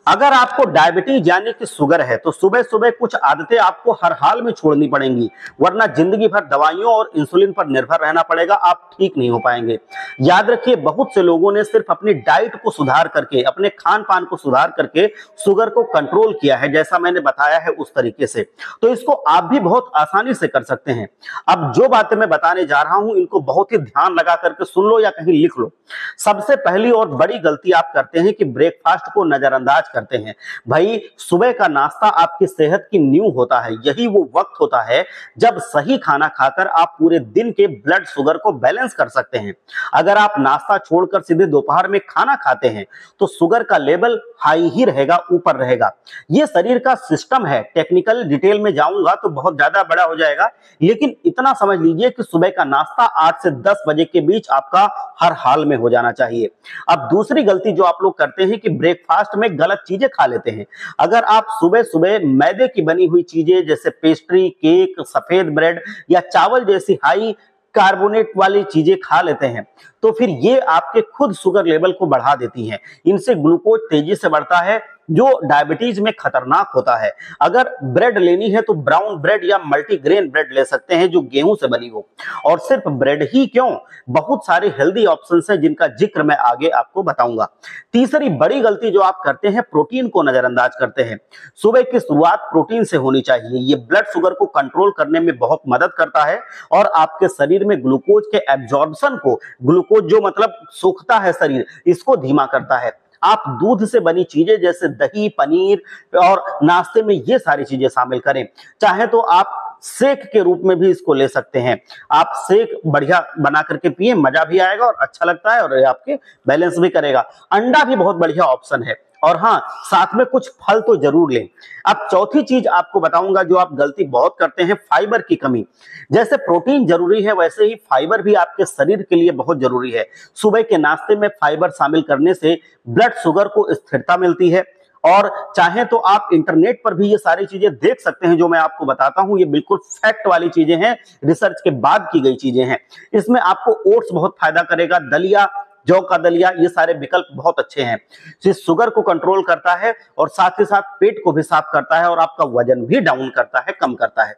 अगर आपको डायबिटीज यानी कि शुगर है तो सुबह सुबह कुछ आदतें आपको हर हाल में छोड़नी पड़ेंगी, वरना जिंदगी भर दवाइयों और इंसुलिन पर निर्भर रहना पड़ेगा, आप ठीक नहीं हो पाएंगे। याद रखिए, बहुत से लोगों ने सिर्फ अपनी डाइट को सुधार करके, अपने खान पान को सुधार करके शुगर को कंट्रोल किया है, जैसा मैंने बताया है उस तरीके से। तो इसको आप भी बहुत आसानी से कर सकते हैं। अब जो बातें मैं बताने जा रहा हूं, इनको बहुत ही ध्यान लगा करके सुन लो या कहीं लिख लो। सबसे पहली और बड़ी गलती आप करते हैं कि ब्रेकफास्ट को नजरअंदाज करते हैं। भाई, सुबह का नाश्ता आपकी सेहत की नींव होता है। यही वो वक्त होता है जब सही खाना खाकर आप पूरे दिन के ब्लड शुगर को बैलेंस कर सकते हैं। अगर आप नाश्ता छोड़कर सीधे दोपहर में खाना खाते हैं तो शुगर का लेवल हाई ही रहेगा, ऊपर रहेगा। ये शरीर का सिस्टम है। टेक्निकल डिटेल में जाऊंगा तो बहुत ज्यादा बड़ा हो जाएगा, लेकिन इतना समझ लीजिए कि सुबह का नाश्ता 8 से 10 बजे के बीच आपका हर हाल में हो जाना चाहिए। अब दूसरी गलती जो आप लोग करते हैं कि ब्रेकफास्ट में गलत चीजें खा लेते हैं। अगर आप सुबह सुबह मैदे की बनी हुई चीजें जैसे पेस्ट्री, केक, सफेद ब्रेड या चावल जैसी हाई कार्बोनेट वाली चीजें खा लेते हैं तो फिर ये आपके खुद शुगर लेवल को बढ़ा देती हैं। इनसे ग्लूकोज तेजी से बढ़ता है, जो डायबिटीज में खतरनाक होता है। अगर ब्रेड लेनी है तो ब्राउन ब्रेड या मल्टीग्रेन ब्रेड ले सकते हैं जो गेहूं से बनी हो। और सिर्फ ब्रेड ही क्यों, बहुत सारे हेल्दी ऑप्शंस हैं जिनका जिक्र मैं आगे आपको बताऊंगा। तीसरी बड़ी गलती जो आप करते हैं, प्रोटीन को नजरअंदाज करते हैं। सुबह की शुरुआत प्रोटीन से होनी चाहिए। ये ब्लड शुगर को कंट्रोल करने में बहुत मदद करता है और आपके शरीर में ग्लूकोज के एब्जॉर्प्शन को, ग्लूकोज जो मतलब सोखता है शरीर, इसको धीमा करता है। आप दूध से बनी चीजें जैसे दही, पनीर और नाश्ते में ये सारी चीजें शामिल करें। चाहे तो आप शेक के रूप में भी इसको ले सकते हैं। आप शेक बढ़िया बना करके पिए, मजा भी आएगा और अच्छा लगता है और आपके बैलेंस भी करेगा। अंडा भी बहुत बढ़िया ऑप्शन है। और हाँ, साथ में कुछ फल तो जरूर लें। अब चौथी चीज आपको बताऊंगा जो आप गलती बहुत करते हैं, फाइबर की कमी। जैसे प्रोटीन जरूरी है वैसे ही फाइबर भी आपके शरीर के लिए बहुत जरूरी है। सुबह के नाश्ते में फाइबर शामिल करने से ब्लड शुगर को स्थिरता मिलती है। और चाहे तो आप इंटरनेट पर भी ये सारी चीजें देख सकते हैं जो मैं आपको बताता हूं। ये बिल्कुल फैक्ट वाली चीजें हैं, रिसर्च के बाद की गई चीजें हैं। इसमें आपको ओट्स बहुत फायदा करेगा, दलिया, जौ का दलिया, ये सारे विकल्प बहुत अच्छे हैं। ये शुगर को कंट्रोल करता है और साथ ही साथ पेट को भी साफ करता है और आपका वजन भी डाउन करता है, कम करता है।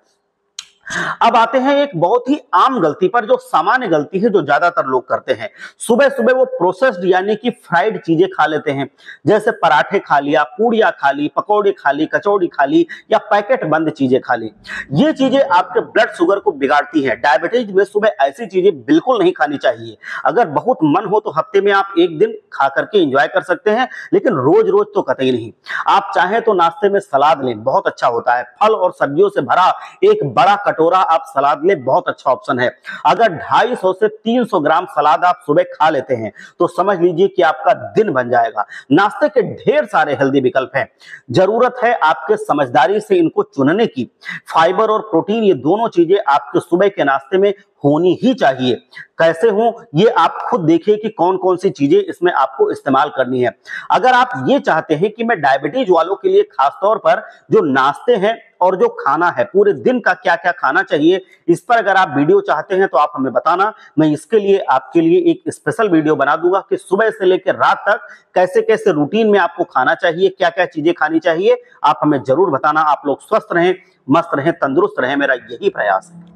अब आते हैं एक बहुत ही आम गलती पर, जो सामान्य गलती है जो ज्यादातर लोग करते हैं। सुबह सुबह वो प्रोसेस्ड यानी कि फ्राइड चीजें खा लेते हैं, जैसे पराठे खा लिया, पूड़ियां खा ली, पकौड़े खा ली, कचौड़ी खा ली या पैकेट बंद चीजें खा ली। ये चीजें आपके ब्लड शुगर को बिगाड़ती है। डायबिटीज में सुबह ऐसी चीजें बिल्कुल नहीं खानी चाहिए। अगर बहुत मन हो तो हफ्ते में आप एक दिन खा करके एंजॉय कर सकते हैं, लेकिन रोज रोज तो कतई नहीं। आप चाहें तो नाश्ते में सलाद लें, बहुत अच्छा होता है। फल और सब्जियों से भरा एक बड़ा कटोरा आप सलाद ले, बहुत अच्छा ऑप्शन है। अगर 250 से 300 ग्राम सलाद आप सुबह खा लेते हैं तो समझ लीजिए कि आपका दिन बन जाएगा। नाश्ते के ढेर सारे हेल्दी विकल्प हैं, जरूरत है आपके समझदारी से इनको चुनने की। फाइबर और प्रोटीन, ये दोनों चीजें आपके सुबह के नाश्ते में होनी ही चाहिए। कैसे हो ये आप खुद देखिए कि कौन कौन सी चीजें इसमें आपको इस्तेमाल करनी है। अगर आप ये चाहते हैं कि मैं डायबिटीज वालों के लिए खासतौर पर जो नाश्ते हैं और जो खाना है, पूरे दिन का क्या क्या खाना चाहिए, इस पर अगर आप वीडियो चाहते हैं तो आप हमें बताना। मैं इसके लिए आपके लिए एक स्पेशल वीडियो बना दूंगा कि सुबह से लेकर रात तक कैसे कैसे रूटीन में आपको खाना चाहिए, क्या क्या चीजें खानी चाहिए। आप हमें जरूर बताना। आप लोग स्वस्थ रहें, मस्त रहें, तंदुरुस्त रहें, मेरा यही प्रयास है।